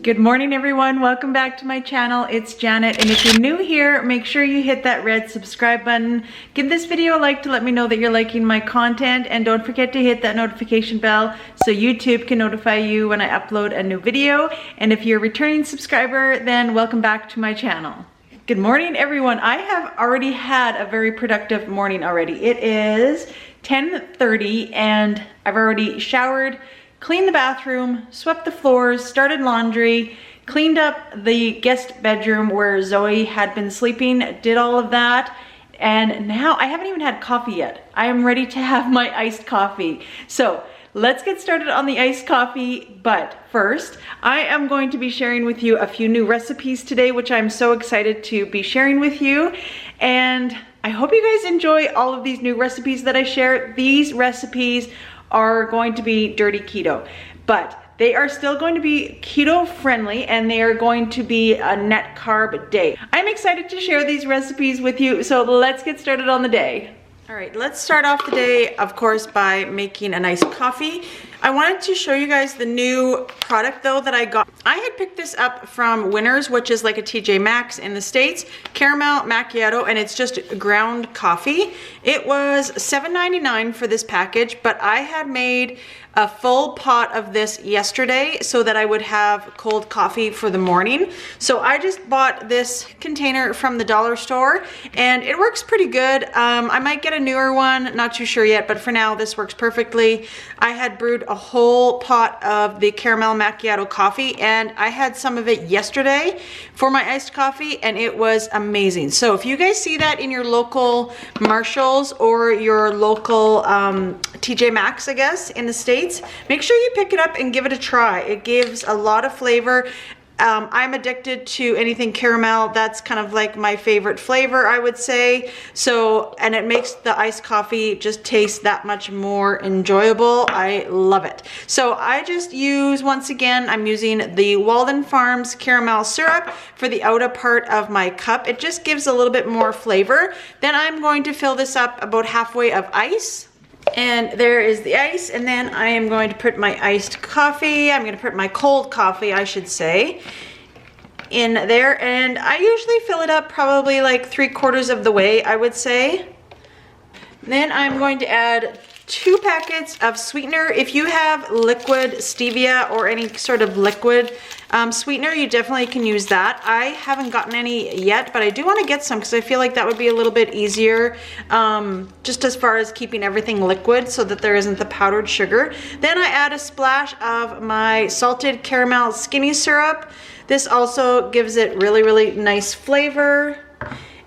Good morning everyone, welcome back to my channel. It's Janet, and if you're new here, make sure you hit that red subscribe button. Give this video a like to let me know that you're liking my content, and don't forget to hit that notification bell so YouTube can notify you when I upload a new video. And if you're a returning subscriber, then welcome back to my channel. Good morning everyone. I have already had a very productive morning already. It is 10:30 and I've already showered, cleaned the bathroom, swept the floors, started laundry, cleaned up the guest bedroom where Zoe had been sleeping, did all of that. And now I haven't even had coffee yet. I am ready to have my iced coffee. So let's get started on the iced coffee. But first, I am going to be sharing with you a few new recipes today, which I'm so excited to be sharing with you. And I hope you guys enjoy all of these new recipes that I share. These recipes are going to be dirty keto, but they are still going to be keto friendly, and they are going to be a net carb day. I'm excited to share these recipes with you, so let's get started on the day. All right, let's start off the day, of course, by making a nice coffee. I wanted to show you guys the new product though that I got. I had picked this up from Winners, which is like a TJ Maxx in the States, caramel macchiato, and it's just ground coffee. It was $7.99 for this package, but I had made a full pot of this yesterday so that I would have cold coffee for the morning. So I just bought this container from the dollar store and it works pretty good. I might get a newer one, not too sure yet, but for now this works perfectly. I had brewed a whole pot of the caramel macchiato coffee and I had some of it yesterday for my iced coffee and it was amazing. So if you guys see that in your local Marshalls or your local TJ Maxx, I guess, in the States, make sure you pick it up and give it a try. It gives a lot of flavor. I'm addicted to anything caramel. That's kind of like my favorite flavor, I would say. So, and it makes the iced coffee just taste that much more enjoyable. I love it. So I just use, once again, I'm using the Walden Farms caramel syrup for the outer part of my cup. It just gives a little bit more flavor. Then I'm going to fill this up about halfway of ice. And there is the ice, and then I am going to put my iced coffee, I'm going to put my cold coffee, I should say, in there. And I usually fill it up probably like 3/4 of the way, I would say. Then I'm going to add 2 packets of sweetener. If you have liquid stevia or any sort of liquid sweetener, you definitely can use that. I haven't gotten any yet, but I do want to get some because I feel like that would be a little bit easier, just as far as keeping everything liquid so that there isn't the powdered sugar. Then I add a splash of my salted caramel skinny syrup. This also gives it really, really nice flavor.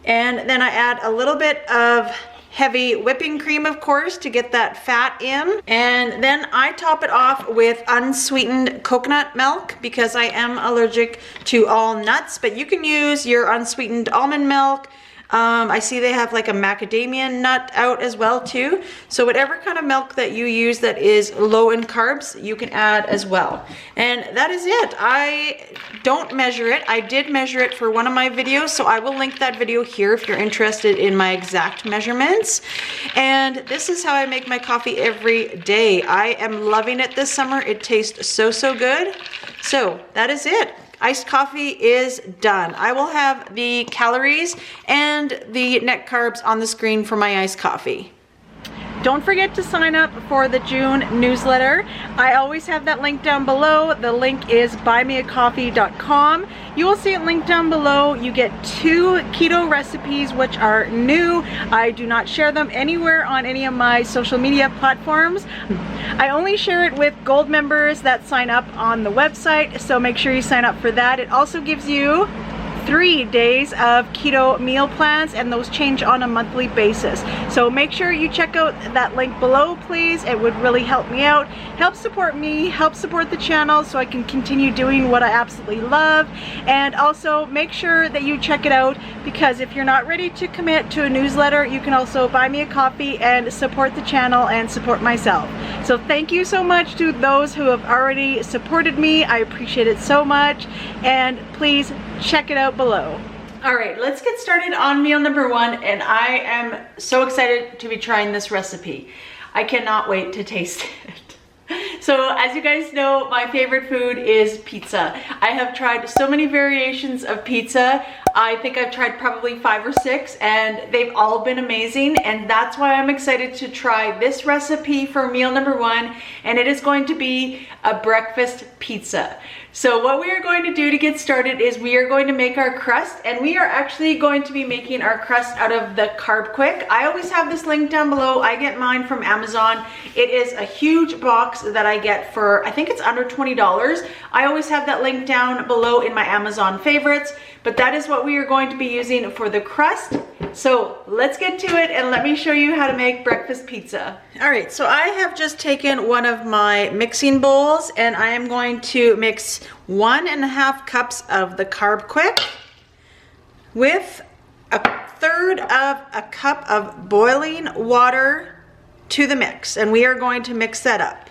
And then I add a little bit of heavy whipping cream, of course, to get that fat in. And then I top it off with unsweetened coconut milk because I am allergic to all nuts, but you can use your unsweetened almond milk. I see they have like a macadamia nut out as well too. So whatever kind of milk that you use that is low in carbs, you can add as well. And that is it. I don't measure it. I did measure it for one of my videos, so I will link that video here if you're interested in my exact measurements. And this is how I make my coffee every day. I am loving it this summer. It tastes so, so good. So that is it. Iced coffee is done. I will have the calories and the net carbs on the screen for my iced coffee. Don't forget to sign up for the June newsletter. I always have that link down below. The link is buymeacoffee.com. You will see it linked down below. You get 2 keto recipes which are new. I do not share them anywhere on any of my social media platforms. I only share it with gold members that sign up on the website, so make sure you sign up for that. It also gives you 3 days of keto meal plans, and those change on a monthly basis. So make sure you check out that link below, please. It would really help me out, help support me, help support the channel so I can continue doing what I absolutely love. And also make sure that you check it out, because if you're not ready to commit to a newsletter, you can also buy me a coffee and support the channel and support myself. So thank you so much to those who have already supported me. I appreciate it so much, and please check it out below. All right, let's get started on meal number 1, and I am so excited to be trying this recipe. I cannot wait to taste it. So as you guys know, my favorite food is pizza. I have tried so many variations of pizza. I think I've tried probably 5 or 6 and they've all been amazing, and that's why I'm excited to try this recipe for meal number 1, and it is going to be a breakfast pizza. So what we are going to do to get started is we are going to make our crust, and we are actually going to be making our crust out of the Carb Quick. I always have this link down below. I get mine from Amazon. It is a huge box that I get for, I think it's under $20. I always have that link down below in my Amazon favorites, but that is what we are going to be using for the crust. So let's get to it and let me show you how to make breakfast pizza. All right, so I have just taken one of my mixing bowls and I am going to mix 1.5 cups of the Carb Quick with 1/3 of a cup of boiling water to the mix, and we are going to mix that up.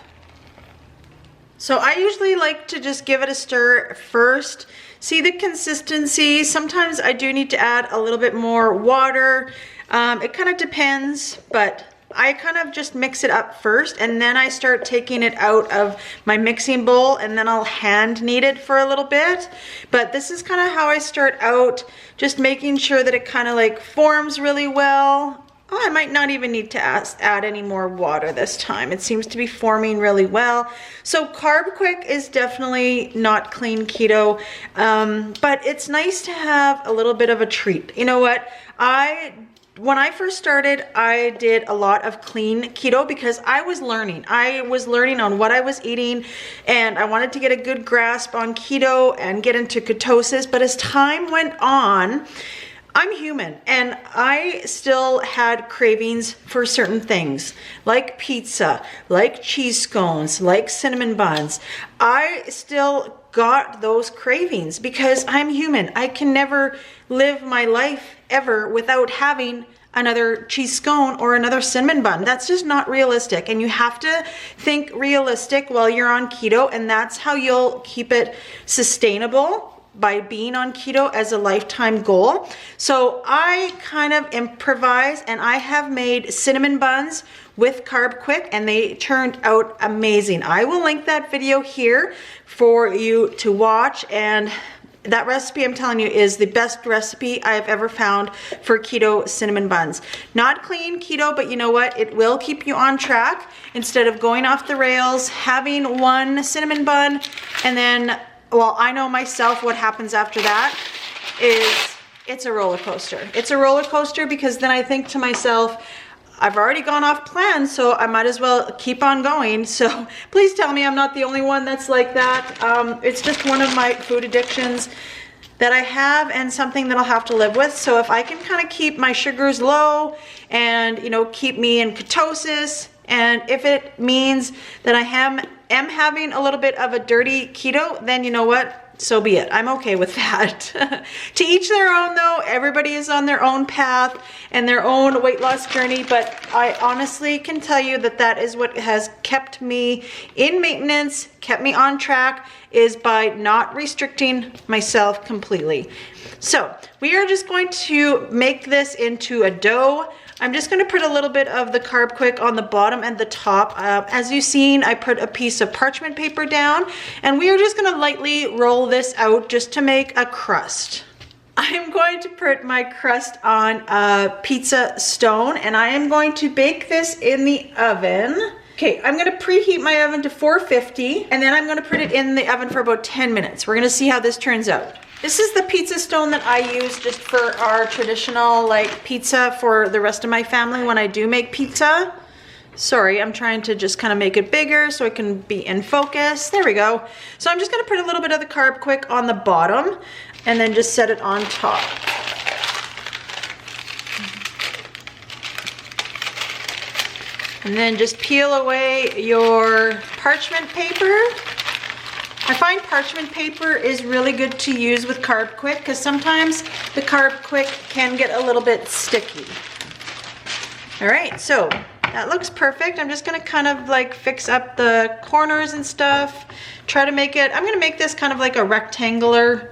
So I usually like to just give it a stir first. See the consistency. Sometimes I do need to add a little bit more water. It kind of depends, but I kind of just mix it up first, and then I start taking it out of my mixing bowl, and then I'll hand knead it for a little bit. But this is kind of how I start out, just making sure that it kind of like forms really well. Oh, I might not even need to add any more water this time. It seems to be forming really well. So Carb Quick is definitely not clean keto, but it's nice to have a little bit of a treat. You know what? When I first started, I did a lot of clean keto because I was learning. I was learning on what I was eating, and I wanted to get a good grasp on keto and get into ketosis. But as time went on, I'm human and I still had cravings for certain things like pizza, like cheese scones, like cinnamon buns. I still got those cravings because I'm human. I can never live my life ever without having another cheese scone or another cinnamon bun. That's just not realistic, and you have to think realistic while you're on keto, and that's how you'll keep it sustainable, by being on keto as a lifetime goal. So I kind of improvise, and I have made cinnamon buns with Carb Quick, and they turned out amazing. I will link that video here for you to watch, and that recipe, I'm telling you, is the best recipe I've ever found for keto cinnamon buns. Not clean keto, but you know what? It will keep you on track instead of going off the rails, having one cinnamon bun, and then, well, I know myself what happens after that is it's a roller coaster. It's a roller coaster because then I think to myself, I've already gone off plan, so I might as well keep on going. So please tell me I'm not the only one that's like that. It's just one of my food addictions that I have, and something that I'll have to live with. So if I can kind of keep my sugars low and, you know, keep me in ketosis, and if it means that I am having a little bit of a dirty keto, then you know what? So be it. I'm okay with that. To each their own though. Everybody is on their own path and their own weight loss journey, but I honestly can tell you that that is what has kept me in maintenance, kept me on track, is by not restricting myself completely. So we are just going to make this into a dough. I'm just going to put a little bit of the Carb Quick on the bottom and the top. As you've seen, I put a piece of parchment paper down, and we are just going to lightly roll this out just to make a crust. I am going to put my crust on a pizza stone, and I am going to bake this in the oven. Okay, I'm gonna preheat my oven to 450, and then I'm gonna put it in the oven for about 10 minutes. We're gonna see how this turns out. This is the pizza stone that I use just for our traditional like pizza for the rest of my family when I do make pizza. Sorry, I'm trying to just kind of make it bigger so it can be in focus. There we go. So I'm just gonna put a little bit of the Carb Quick on the bottom and then just set it on top. And then just peel away your parchment paper. I find parchment paper is really good to use with Carb Quick because sometimes the Carb Quick can get a little bit sticky. All right, so that looks perfect. I'm just gonna kind of like fix up the corners and stuff. Try to make it, I'm gonna make this kind of like a rectangular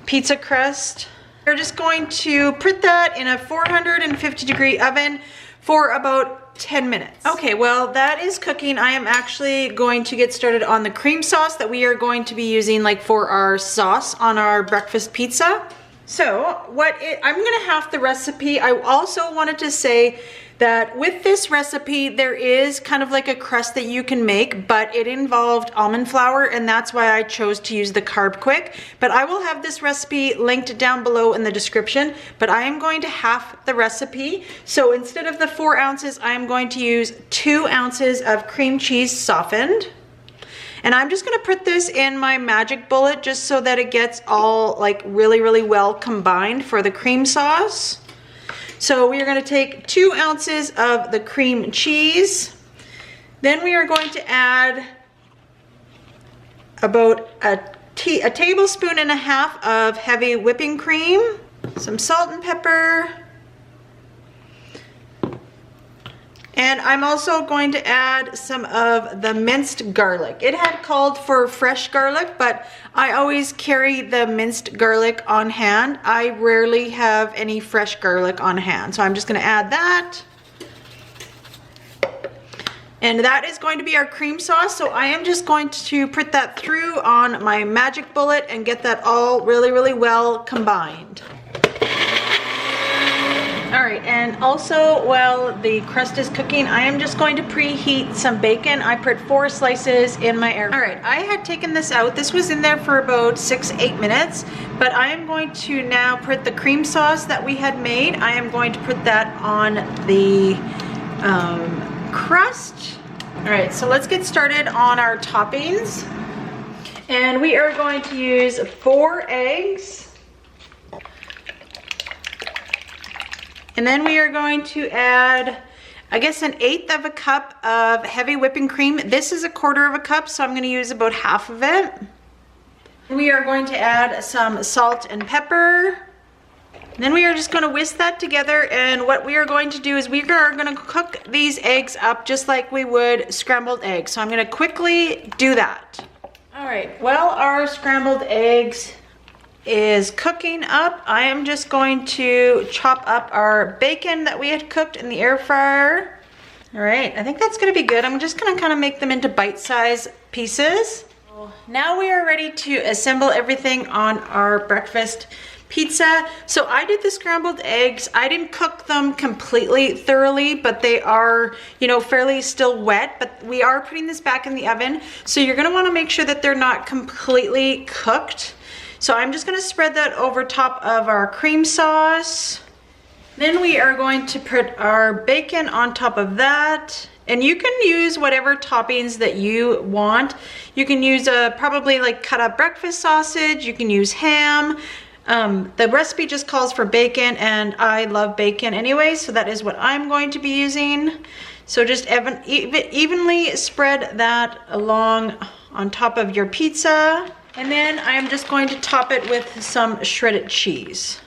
pizza crust. We're just going to put that in a 450-degree oven for about 10 minutes. Okay, well, that is cooking. I am actually going to get started on the cream sauce that we are going to be using like for our sauce on our breakfast pizza. So I'm gonna half the recipe. I also wanted to say that with this recipe, there is kind of like a crust that you can make, but it involved almond flour, and that's why I chose to use the Carb Quick. But I will have this recipe linked down below in the description, but I am going to half the recipe. So instead of the 4 ounces, I am going to use 2 ounces of cream cheese softened. And I'm just gonna put this in my magic bullet just so that it gets all like really, really well combined for the cream sauce. So we are gonna take 2 ounces of the cream cheese. Then we are going to add about a tablespoon and a half of heavy whipping cream, some salt and pepper, and I'm also going to add some of the minced garlic. It had called for fresh garlic, but I always carry the minced garlic on hand. I rarely have any fresh garlic on hand, so I'm just gonna add that. And that is going to be our cream sauce, so I am just going to put that through on my magic bullet and get that all really, really well combined. All right, and also while the crust is cooking, I am just going to preheat some bacon. I put 4 slices in my air fryer. All right, I had taken this out. This was in there for about 6-8 minutes, but I am going to now put the cream sauce that we had made. I am going to put that on the crust. All right, so let's get started on our toppings. And we are going to use 4 eggs. And then we are going to add, I guess, 1/8 of a cup of heavy whipping cream. This is 1/4 of a cup, so I'm gonna use about half of it. We are going to add some salt and pepper. And then we are just gonna whisk that together, and what we are going to do is we are gonna cook these eggs up just like we would scrambled eggs. So I'm gonna quickly do that. All right, well, our scrambled eggs is cooking up. I am just going to chop up our bacon that we had cooked in the air fryer. All right, I think that's gonna be good. I'm just gonna kind of make them into bite-sized pieces. Now we are ready to assemble everything on our breakfast pizza. So I did the scrambled eggs. I didn't cook them completely thoroughly, but they are, you know, fairly still wet, but we are putting this back in the oven. So you're gonna wanna make sure that they're not completely cooked. So I'm just gonna spread that over top of our cream sauce. Then we are going to put our bacon on top of that. And you can use whatever toppings that you want. You can use probably like cut up breakfast sausage. You can use ham. The recipe just calls for bacon, and I love bacon anyway, so that is what I'm going to be using. So just evenly spread that along on top of your pizza. And then I am just going to top it with some shredded cheese.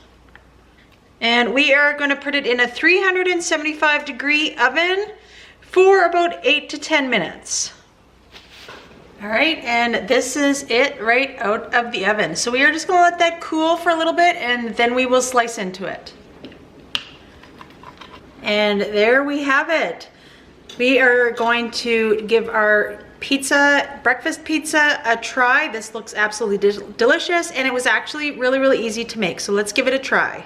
And we are going to put it in a 375-degree oven for about 8 to 10 minutes. All right, and this is it right out of the oven. So we are just gonna let that cool for a little bit, and then we will slice into it. And there we have it. We are going to give our breakfast pizza a try. This looks absolutely delicious, and it was actually really, really easy to make. So let's give it a try.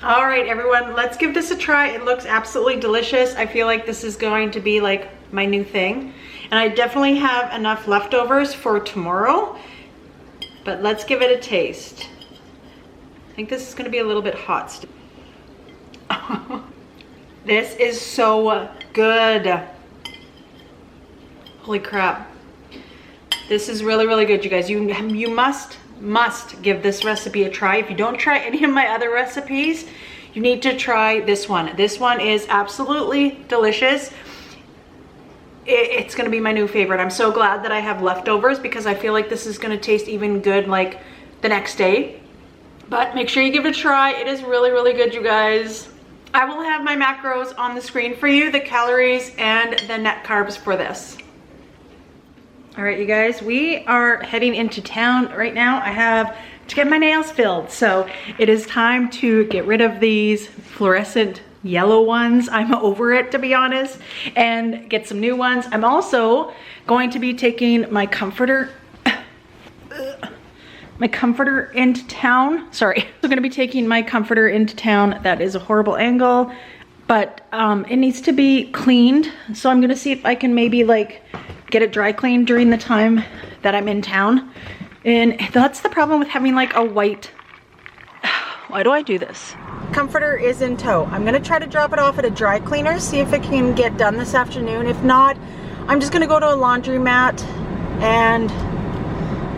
All right, everyone, let's give this a try. It looks absolutely delicious. I feel like this is going to be like my new thing. And I definitely have enough leftovers for tomorrow, but let's give it a taste. I think this is gonna be a little bit hot still. This is so good. Holy crap. This is really, really good, you guys. You must give this recipe a try. If you don't try any of my other recipes, you need to try this one. This one is absolutely delicious. It's gonna be my new favorite. I'm so glad that I have leftovers because I feel like this is gonna taste even good like the next day. But make sure you give it a try. It is really, really good, you guys. I will have my macros on the screen for you, the calories and the net carbs for this. All right, you guys, we are heading into town right now. I have to get my nails filled. So it is time to get rid of these fluorescent yellow ones. I'm over it, to be honest, and get some new ones. I'm also going to be taking my comforter into town. Sorry. I'm going to be taking my comforter into town. That is a horrible angle, but it needs to be cleaned. So I'm going to see if I can maybe like get it dry cleaned during the time that I'm in town. And that's the problem with having like a white, why do I do this? Comforter is in tow. I'm gonna try to drop it off at a dry cleaner, see if it can get done this afternoon. If not, I'm just gonna go to a laundromat and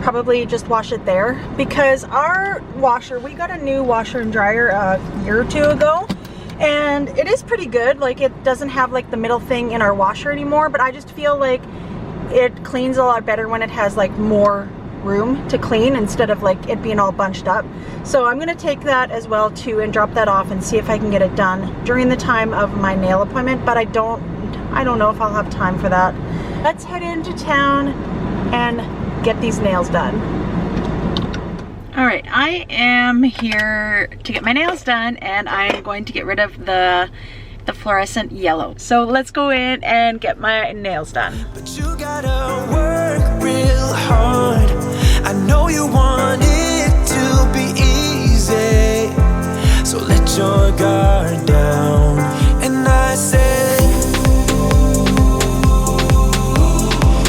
probably just wash it there, because our washer, we got a new washer and dryer a year or two ago, and it is pretty good. Like, it doesn't have like the middle thing in our washer anymore, but I just feel like it cleans a lot better when it has like more room to clean instead of like it being all bunched up. So I'm gonna take that as well too and drop that off and see if I can get it done during the time of my nail appointment, but I don't know if I'll have time for that. Let's head into town and get these nails done. All right, I am here to get my nails done, and I'm going to get rid of the fluorescent yellow. So let's go in and get my nails done. But you gotta work real hard. I know you want it to be easy, so let your guard down. And I say,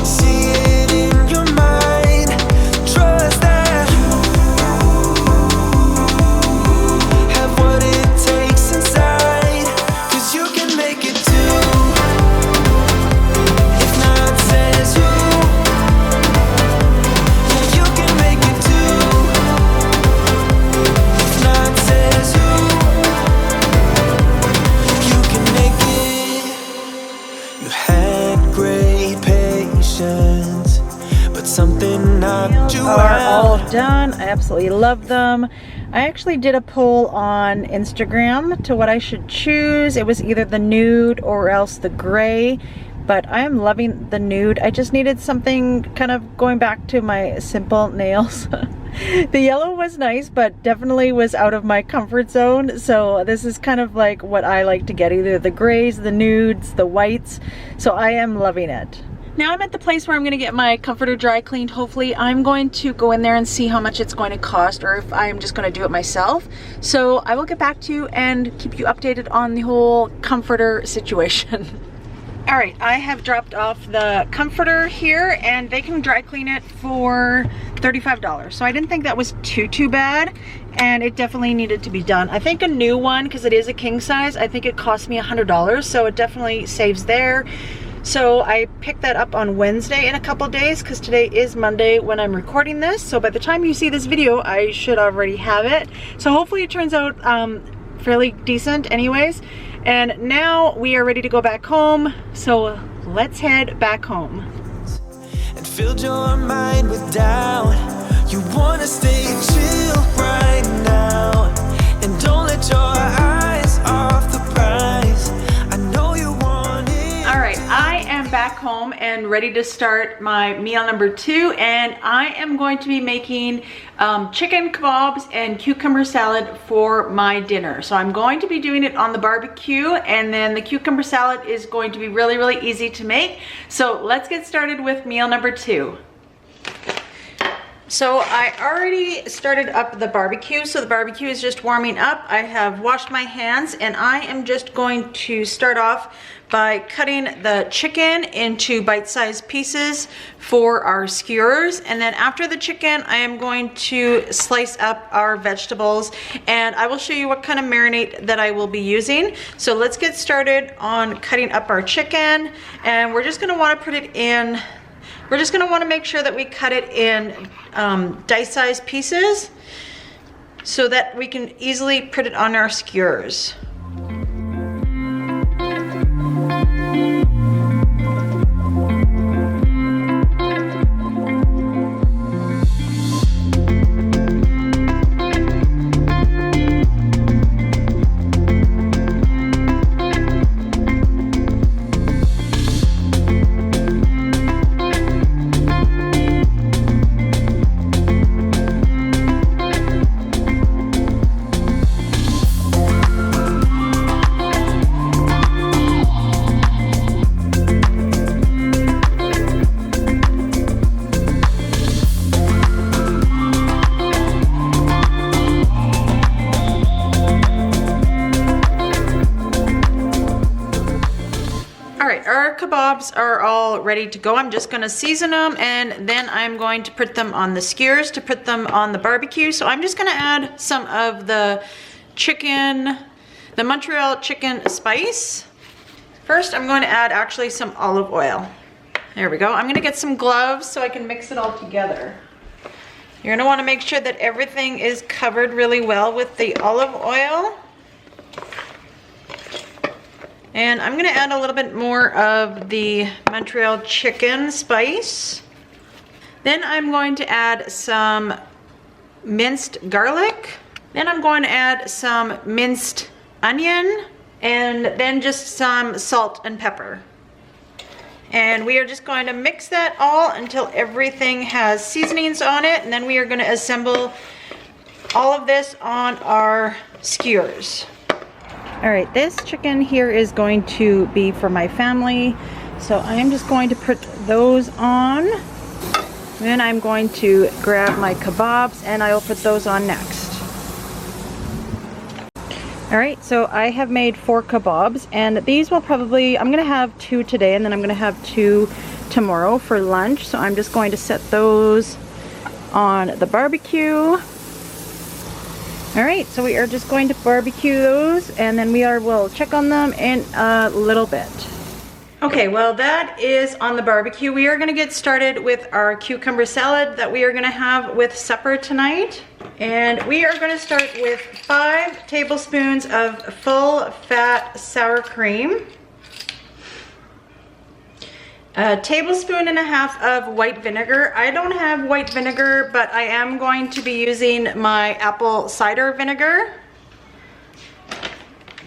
see it in your mind, trust that you have what it takes inside, 'cause you can make it too. If not says who, yeah, you can make it too. If not says who, you can make it. You had great patience, but something knocked you Are all out. done. I absolutely love them. I actually did a poll on Instagram to what I should choose. It was either the nude or else the gray, but I am loving the nude. I just needed something kind of going back to my simple nails. The yellow was nice, but definitely was out of my comfort zone. So this is kind of like what I like to get, either the grays, the nudes, the whites. So I am loving it. Now I'm at the place where I'm going to get my comforter dry cleaned. Hopefully I'm going to go in there and see how much it's going to cost, or if I'm just going to do it myself. So I will get back to you and keep you updated on the whole comforter situation. All right, I have dropped off the comforter here, and they can dry clean it for $35. So I didn't think that was too bad, and it definitely needed to be done. I think a new one, because it is a king size, I think it cost me $100, so it definitely saves there. So I picked that up on Wednesday in a couple days, because today is Monday when I'm recording this. So by the time you see this video, I should already have it. So hopefully it turns out fairly decent anyways. And now we are ready to go back home. So let's head back home. And filled your mind with doubt. You wanna stay chill right now, and don't let your eyes off the prize. I know you want it. All right, I am back home and ready to start my meal number 2, and I am going to be making chicken kebabs and cucumber salad for my dinner. So I'm going to be doing it on the barbecue, and then the cucumber salad is going to be really easy to make. So let's get started with meal number 2. So I already started up the barbecue, so the barbecue is just warming up. I have washed my hands, and I am just going to start off by cutting the chicken into bite-sized pieces for our skewers. And then after the chicken, I am going to slice up our vegetables, and I will show you what kind of marinade that I will be using. So let's get started on cutting up our chicken, and we're just gonna wanna put it in, we're just gonna wanna make sure that we cut it in dice-sized pieces so that we can easily put it on our skewers. kebabs are all ready to go. I'm just gonna season them and then I'm going to put them on the skewers to put them on the barbecue. So I'm just gonna add some of the chicken, the Montreal chicken spice. First, I'm going to add actually some olive oil. There we go. I'm gonna get some gloves so I can mix it all together. You're gonna wanna make sure that everything is covered really well with the olive oil. And I'm gonna add a little bit more of the Montreal chicken spice. Then I'm going to add some minced garlic. Then I'm going to add some minced onion and then just some salt and pepper. And we are just going to mix that all until everything has seasonings on it, and then we are going to assemble all of this on our skewers. All right, this chicken here is going to be for my family. So I am just going to put those on. Then I'm going to grab my kebabs and I will put those on next. All right, so I have made 4 kebabs and these will probably, I'm gonna have 2 today and then I'm gonna have 2 tomorrow for lunch. So I'm just going to set those on the barbecue. All right, so we are just going to barbecue those and then we'll check on them in a little bit. Okay, well that is on the barbecue. We are gonna get started with our cucumber salad that we are gonna have with supper tonight. And we are gonna start with 5 tablespoons of full fat sour cream. A tablespoon and a half of white vinegar. I don't have white vinegar, but I am going to be using my apple cider vinegar.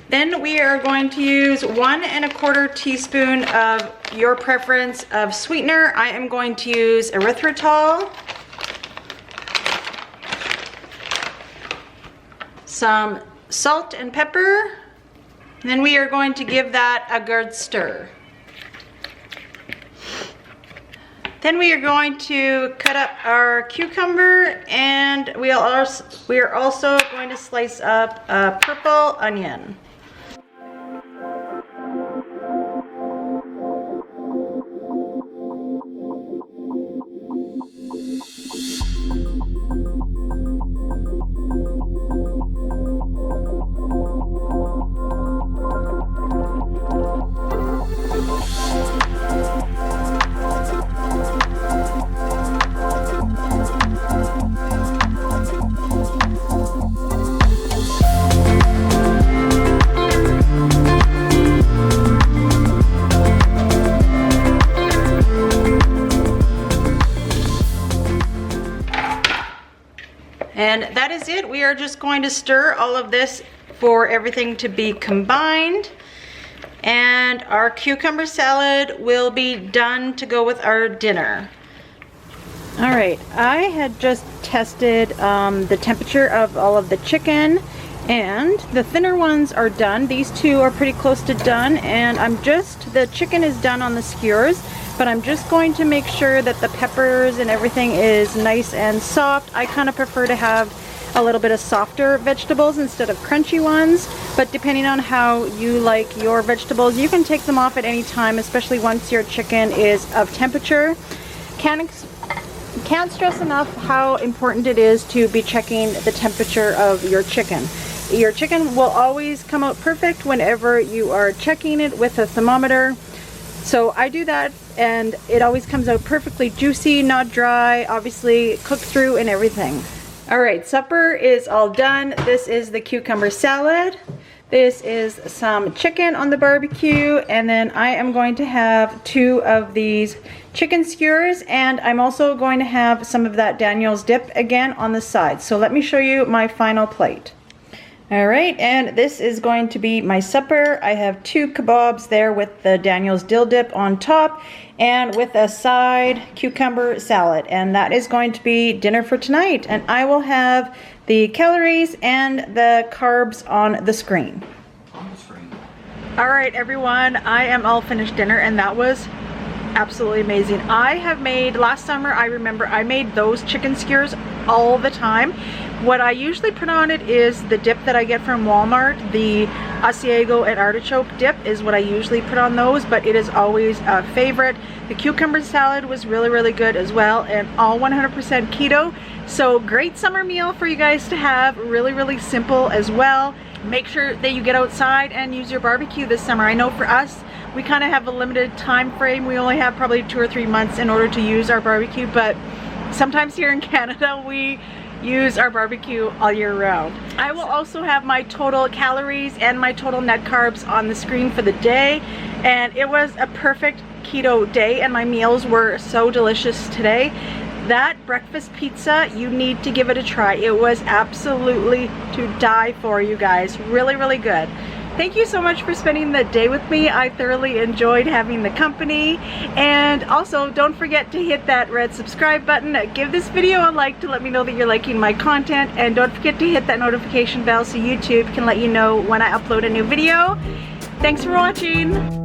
Then we are going to use 1 1/4 teaspoon of your preference of sweetener. I am going to use erythritol. Some salt and pepper. Then we are going to give that a good stir. Then we are going to cut up our cucumber and we are also going to slice up a purple onion. And that is it. We are just going to stir all of this for everything to be combined. And our cucumber salad will be done to go with our dinner. All right, I had just tested the temperature of all of the chicken and the thinner ones are done. These 2 are pretty close to done and the chicken is done on the skewers. But I'm just going to make sure that the peppers and everything is nice and soft. I kind of prefer to have a little bit of softer vegetables instead of crunchy ones. But depending on how you like your vegetables, you can take them off at any time, especially once your chicken is of temperature. Can't stress enough how important it is to be checking the temperature of your chicken. Your chicken will always come out perfect whenever you are checking it with a thermometer. So I do that and it always comes out perfectly juicy, not dry, obviously cooked through and everything. All right, supper is all done. This is the cucumber salad. This is some chicken on the barbecue, and then I am going to have 2 of these chicken skewers, and I'm also going to have some of that Daniel's dip again on the side. So let me show you my final plate. All right, and this is going to be my supper. I have 2 kebabs there with the Daniel's dill dip on top and with a side cucumber salad. And that is going to be dinner for tonight. And I will have the calories and the carbs on the screen. All right, everyone, I am all finished dinner and that was absolutely amazing. I have made, last summer I remember I made those chicken skewers all the time. What I usually put on it is the dip that I get from Walmart. The Asiago and artichoke dip is what I usually put on those, but it is always a favorite. The cucumber salad was really good as well, and all 100% keto. So great summer meal for you guys to have, really simple as well. Make sure that you get outside and use your barbecue this summer. I know for us, we kind of have a limited time frame. We only have probably 2 or 3 months in order to use our barbecue, but sometimes here in Canada we use our barbecue all year round. I will also have my total calories and my total net carbs on the screen for the day, and it was a perfect keto day and my meals were so delicious today. That breakfast pizza, you need to give it a try. It was absolutely to die for, you guys. Really good. Thank you so much for spending the day with me. I thoroughly enjoyed having the company. And also, don't forget to hit that red subscribe button. Give this video a like to let me know that you're liking my content. And don't forget to hit that notification bell so YouTube can let you know when I upload a new video. Thanks for watching.